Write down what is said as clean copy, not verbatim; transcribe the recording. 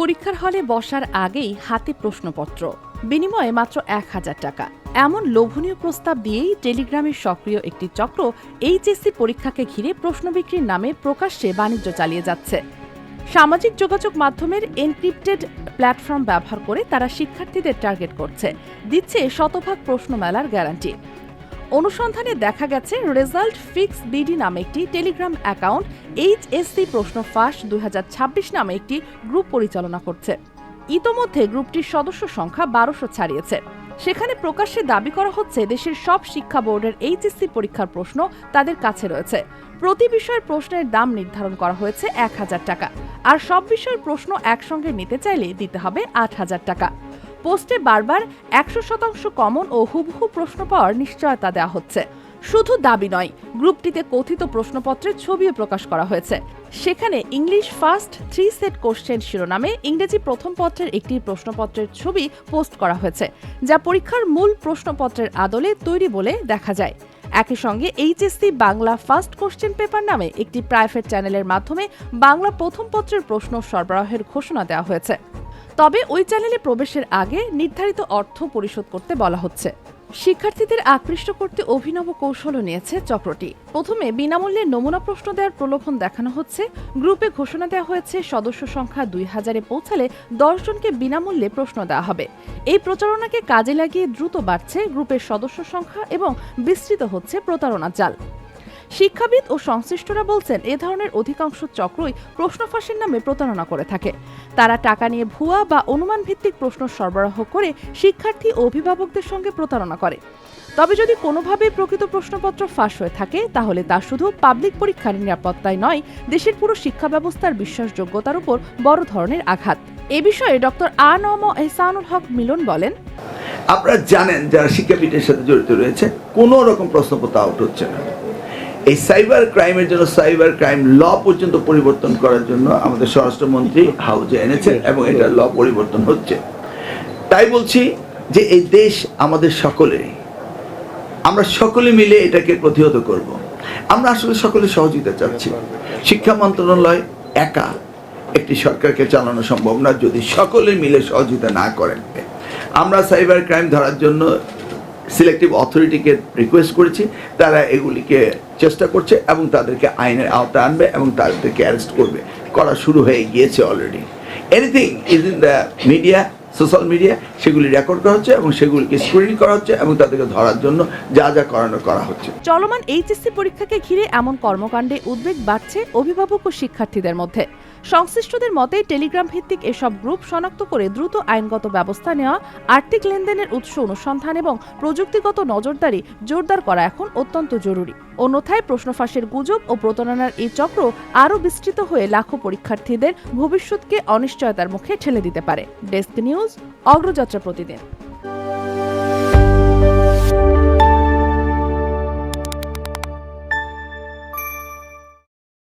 পরীক্ষার হলে বসার আগেই হাতে প্রশ্নপত্র, বিনিময়ে মাত্র ১,০০০ টাকা। এমন লোভনীয় প্রস্তাব দিয়েই টেলিগ্রামের সক্রিয় একটি চক্র এইচএসসি পরীক্ষাকে ঘিরে প্রশ্ন বিক্রির নামে প্রকাশ্যে বাণিজ্য চালিয়ে যাচ্ছে। সামাজিক যোগাযোগ মাধ্যমের এনক্রিপ্টেড প্ল্যাটফর্ম ব্যবহার করে তারা শিক্ষার্থীদের টার্গেট করছে, দিচ্ছে শতভাগ প্রশ্ন মেলার গ্যারান্টি। অনুসন্ধানে দেখা গেছে রেজাল্ট ফিক্স বিডি নামে একটি টেলিগ্রাম অ্যাকাউন্ট এইচএসসি প্রশ্ন ফাঁস ২০২৬ নামে একটি গ্রুপ পরিচালনা করছে। ইতোমধ্যে গ্রুপটির সদস্য সংখ্যা ১২০০ ছাড়িয়েছে। সেখানে প্রকাশ্যে দাবি করা হচ্ছে দেশের সব শিক্ষা বোর্ডের এইচএসসি পরীক্ষার প্রশ্ন তাদের কাছে রয়েছে। প্রতি বিষয়ের প্রশ্নের দাম নির্ধারণ করা হয়েছে ১,০০০ টাকা, আর সব বিষয়ের প্রশ্ন একসঙ্গে নিতে চাইলে দিতে হবে ৮,০০০ টাকা। পোস্টে বারবার ১০০% কমন ও হুবহু প্রশ্ন পাওয়ার নিশ্চয়তা দেওয়া হচ্ছে। শুধু দাবি নয়, গ্রুপটিতে কথিত প্রশ্নপত্রের ছবিও প্রকাশ করা হয়েছে। সেখানে ইংলিশ ফার্স্ট 3 সেট কোশ্চেন শিরোনামে ইংরেজি প্রথম পত্রের একটি প্রশ্নপত্রের ছবি পোস্ট করা হয়েছে, যা পরীক্ষার মূল প্রশ্নপত্রের আদলে তৈরি বলে দেখা যায়। একই সঙ্গে HSC Bangla first question paper নামে একটি প্রাইভেট চ্যানেলের মাধ্যমে বাংলা প্রথম পত্রের প্রশ্ন সরবরাহের ঘোষণা দেওয়া হয়েছে। তবে ওই চ্যানেলে প্রবেশের আগে নির্ধারিত অর্থ পরিশোধ করতে বলা হচ্ছে। শিক্ষার্থীদের আকৃষ্ট করতে অভিনব কৌশলও নিয়েছে চক্রটি। প্রথমে বিনামূল্যে নমুনা প্রশ্ন দেওয়ার প্রলোভন দেখানো হচ্ছে। গ্রুপে ঘোষণা দেওয়া হয়েছে সদস্য সংখ্যা ২,০০০-এ পৌঁছালে ১০ জনকে বিনামূল্যে প্রশ্ন দেওয়া হবে। এই প্রচারণাকে কাজে লাগিয়ে দ্রুত বাড়ছে গ্রুপের সদস্য সংখ্যা এবং বিস্তৃত হচ্ছে প্রতারণার জাল। শিক্ষাবিদ ও সংশ্লিষ্টরা বলছেন, এ ধরনের অধিকাংশ চক্রই প্রশ্ন ফাঁসের নামে প্রতারণা করে থাকে। তারা টাকা নিয়ে ভুয়া বা অনুমান ভিত্তিক প্রশ্ন সরবরাহ করে শিক্ষার্থী ও অভিভাবকদের সঙ্গে প্রতারণা করে। তবে যদি কোনোভাবে প্রকৃত প্রশ্নপত্র ফাঁস হয়ে থাকে, তাহলে তা শুধু পাবলিক পরীক্ষার নিরাপত্তায় নয়, দেশের পুরো শিক্ষা ব্যবস্থার বিশ্বাসযোগ্যতার উপর বড় ধরনের আঘাত। এ বিষয়ে ডক্টর আ.ন.ম এহসানুল হক মিলন বলেন, আপনারা জানেন যারা শিক্ষাবিদের সাথে জড়িত রয়েছে, কোনো রকম প্রশ্নপত্র আউট হচ্ছে না। এই সাইবার ক্রাইমের জন্য সাইবার ক্রাইম ল পর্যন্ত পরিবর্তন করার জন্য আমাদের স্বরাষ্ট্রমন্ত্রী হাউজে এনেছেন এবং এটা ল পরিবর্তন হচ্ছে। তাই বলছি যে এই দেশ আমাদের সকলেরই, আমরা সকলে মিলে এটাকে প্রতিহত করব। আমরা আসলে সকলে সহযোগিতা চাচ্ছি। শিক্ষা মন্ত্রণালয় একা একটি সরকারকে চালানো সম্ভব না যদি সকলে মিলে সহযোগিতা না করেন। আমরা সাইবার ক্রাইম ধরার জন্য সিলেক্টিভ অথরিটিকে রিকোয়েস্ট করেছি, তারা এগুলিকে চেষ্টা করছে এবং তাদেরকে আইনের আওতায় আনবে এবং তাদেরকে অ্যারেস্ট করবে, করা শুরু হয়ে গিয়েছে already. Anything is in the media, social media, সেগুলি রেকর্ড করা হচ্ছে এবং সেগুলিকে স্ক্রিনিং করা হচ্ছে এবং তাদেরকে ধরার জন্য যা যা করানো করা হচ্ছে। চলমান এইচএসসি পরীক্ষাকে ঘিরে এমন কর্মকাণ্ডে উদ্বেগ বাড়ছে অভিভাবক ও শিক্ষার্থীদের মধ্যে। সংশ্লিষ্টদের মতে, টেলিগ্রাম ভিত্তিক এসব গ্রুপ শনাক্ত করে দ্রুত আইনগত ব্যবস্থা নেওয়া, আর্থিক লেনদেনের উৎস অনুসন্ধান এবং প্রযুক্তিগত নজরদারি জোরদার করা এখন অত্যন্ত জরুরি। অন্যথায় প্রশ্ন ফাঁসের গুজব ও প্রতারণার এই চক্র আরও বিস্তৃত হয়ে লাখো পরীক্ষার্থীদের ভবিষ্যৎকে অনিশ্চয়তার মুখে ঠেলে দিতে পারে। ডেস্ক নিউজ, অগ্রযাত্রা প্রতিদিন।